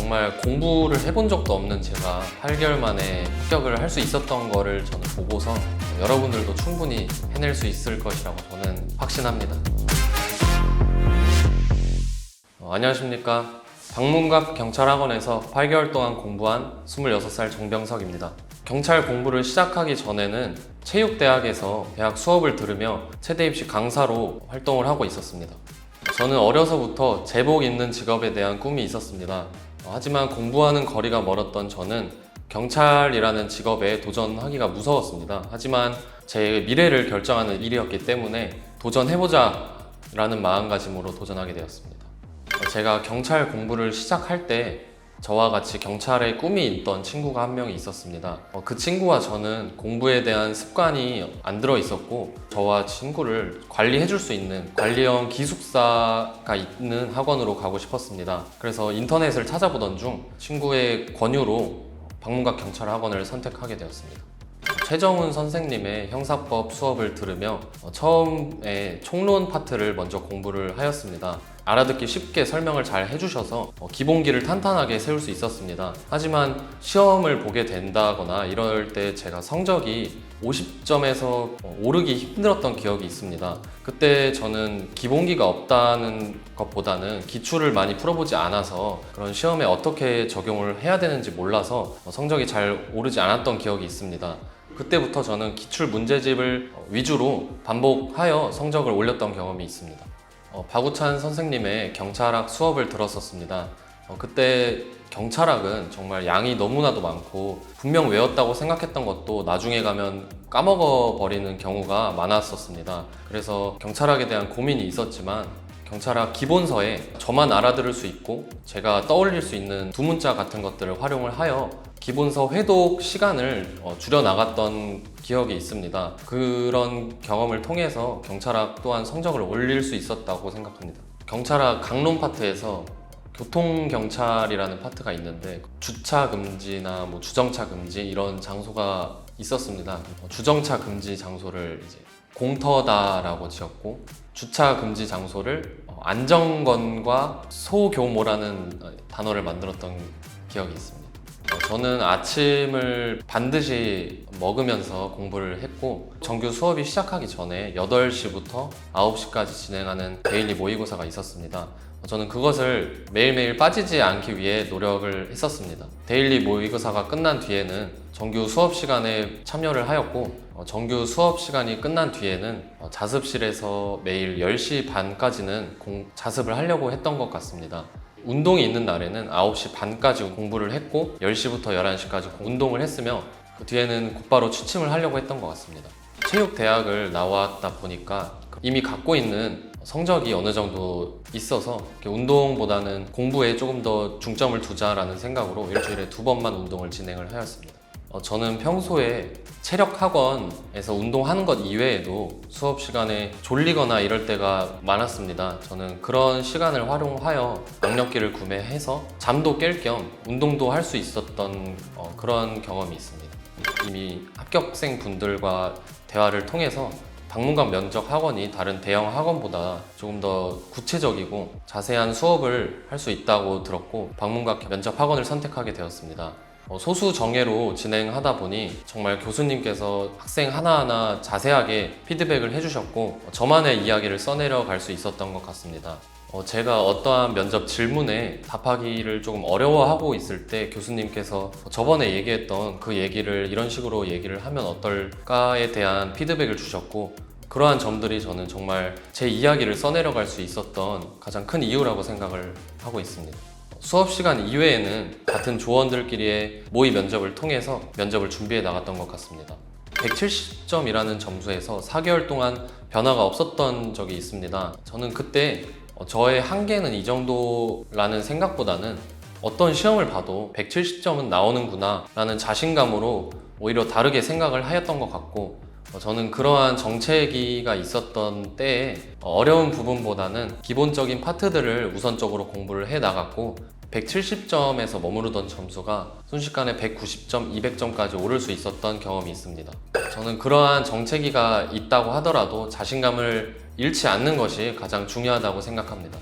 정말 공부를 해본 적도 없는 제가 8개월 만에 합격을 할 수 있었던 거를 저는 보고서 여러분들도 충분히 해낼 수 있을 것이라고 저는 확신합니다. 안녕하십니까. 방문각 경찰학원에서 8개월 동안 공부한 26살 정병석입니다. 경찰 공부를 시작하기 전에는 체육대학에서 대학 수업을 들으며 체대 입시 강사로 활동을 하고 있었습니다. 저는 어려서부터 제복 입는 직업에 대한 꿈이 있었습니다. 하지만 공부하는 거리가 멀었던 저는 경찰이라는 직업에 도전하기가 무서웠습니다. 하지만 제 미래를 결정하는 일이었기 때문에 도전해보자 라는 마음가짐으로 도전하게 되었습니다. 제가 경찰 공부를 시작할 때 저와 같이 경찰의 꿈이 있던 친구가 한 명이 있었습니다. 그 친구와 저는 공부에 대한 습관이 안 들어 있었고 저와 친구를 관리해 줄 수 있는 관리형 기숙사가 있는 학원으로 가고 싶었습니다. 그래서 인터넷을 찾아보던 중 친구의 권유로 방문각 경찰학원을 선택하게 되었습니다. 최정훈 선생님의 형사법 수업을 들으며 처음에 총론 파트를 먼저 공부를 하였습니다. 알아듣기 쉽게 설명을 잘 해주셔서 기본기를 탄탄하게 세울 수 있었습니다. 하지만 시험을 보게 된다거나 이럴 때 제가 성적이 50점에서 오르기 힘들었던 기억이 있습니다. 그때 저는 기본기가 없다는 것보다는 기출을 많이 풀어보지 않아서 그런 시험에 어떻게 적용을 해야 되는지 몰라서 성적이 잘 오르지 않았던 기억이 있습니다. 그때부터 저는 기출 문제집을 위주로 반복하여 성적을 올렸던 경험이 있습니다. 박우찬 선생님의 경찰학 수업을 들었었습니다. 그때 경찰학은 정말 양이 너무나도 많고 분명 외웠다고 생각했던 것도 나중에 가면 까먹어 버리는 경우가 많았었습니다. 그래서 경찰학에 대한 고민이 있었지만 경찰학 기본서에 저만 알아들을 수 있고 제가 떠올릴 수 있는 두문자 같은 것들을 활용을 하여 기본서 회독 시간을 줄여 나갔던 기억이 있습니다. 그런 경험을 통해서 경찰학 또한 성적을 올릴 수 있었다고 생각합니다. 경찰학 강론 파트에서 교통경찰이라는 파트가 있는데 주차 금지나 주정차 금지 이런 장소가 있었습니다. 주정차 금지 장소를 이제 공터다라고 지었고 주차 금지 장소를 안정건과 소교모라는 단어를 만들었던 기억이 있습니다. 저는 아침을 반드시 먹으면서 공부를 했고 정규 수업이 시작하기 전에 8시부터 9시까지 진행하는 데일리 모의고사가 있었습니다. 저는 그것을 매일매일 빠지지 않기 위해 노력을 했었습니다. 데일리 모의고사가 끝난 뒤에는 정규 수업 시간에 참여를 하였고 정규 수업 시간이 끝난 뒤에는 자습실에서 매일 10시 반까지는 자습을 하려고 했던 것 같습니다. 운동이 있는 날에는 9시 반까지 공부를 했고 10시부터 11시까지 운동을 했으며 그 뒤에는 곧바로 취침을 하려고 했던 것 같습니다. 체육대학을 나왔다 보니까 이미 갖고 있는 성적이 어느 정도 있어서 운동보다는 공부에 조금 더 중점을 두자라는 생각으로 일주일에 2번만 운동을 진행을 하였습니다. 저는 평소에 체력학원에서 운동하는 것 이외에도 수업 시간에 졸리거나 이럴 때가 많았습니다. 저는 그런 시간을 활용하여 악력기를 구매해서 잠도 깰 겸 운동도 할 수 있었던 그런 경험이 있습니다. 이미 합격생 분들과 대화를 통해서 방문각 면접 학원이 다른 대형 학원보다 조금 더 구체적이고 자세한 수업을 할 수 있다고 들었고 방문각 면접 학원을 선택하게 되었습니다. 소수 정예로 진행하다 보니 정말 교수님께서 학생 하나하나 자세하게 피드백을 해주셨고 저만의 이야기를 써내려 갈 수 있었던 것 같습니다. 제가 어떠한 면접 질문에 답하기를 조금 어려워하고 있을 때 교수님께서 저번에 얘기했던 그 얘기를 이런 식으로 얘기를 하면 어떨까에 대한 피드백을 주셨고 그러한 점들이 저는 정말 제 이야기를 써내려갈 수 있었던 가장 큰 이유라고 생각을 하고 있습니다. 수업 시간 이외에는 같은 조원들끼리의 모의 면접을 통해서 면접을 준비해 나갔던 것 같습니다. 170점이라는 점수에서 4개월 동안 변화가 없었던 적이 있습니다. 저는 그때 저의 한계는 이 정도라는 생각보다는 어떤 시험을 봐도 170점은 나오는구나 라는 자신감으로 오히려 다르게 생각을 하였던 것 같고 저는 그러한 정체기가 있었던 때에 어려운 부분보다는 기본적인 파트들을 우선적으로 공부를 해 나갔고 170점에서 머무르던 점수가 순식간에 190점, 200점까지 오를 수 있었던 경험이 있습니다. 저는 그러한 정체기가 있다고 하더라도 자신감을 잃지 않는 것이 가장 중요하다고 생각합니다.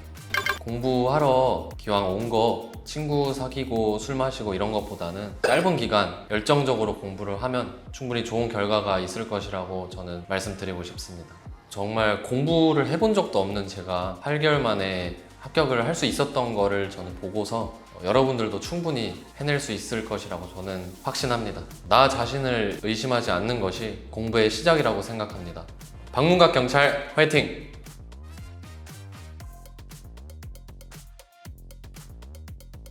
공부하러 기왕 온 거 친구 사귀고 술 마시고 이런 것보다는 짧은 기간 열정적으로 공부를 하면 충분히 좋은 결과가 있을 것이라고 저는 말씀드리고 싶습니다. 정말 공부를 해본 적도 없는 제가 8개월 만에 합격을 할 수 있었던 거를 저는 보고서 여러분들도 충분히 해낼 수 있을 것이라고 저는 확신합니다. 나 자신을 의심하지 않는 것이 공부의 시작이라고 생각합니다. 방문각 경찰 화이팅!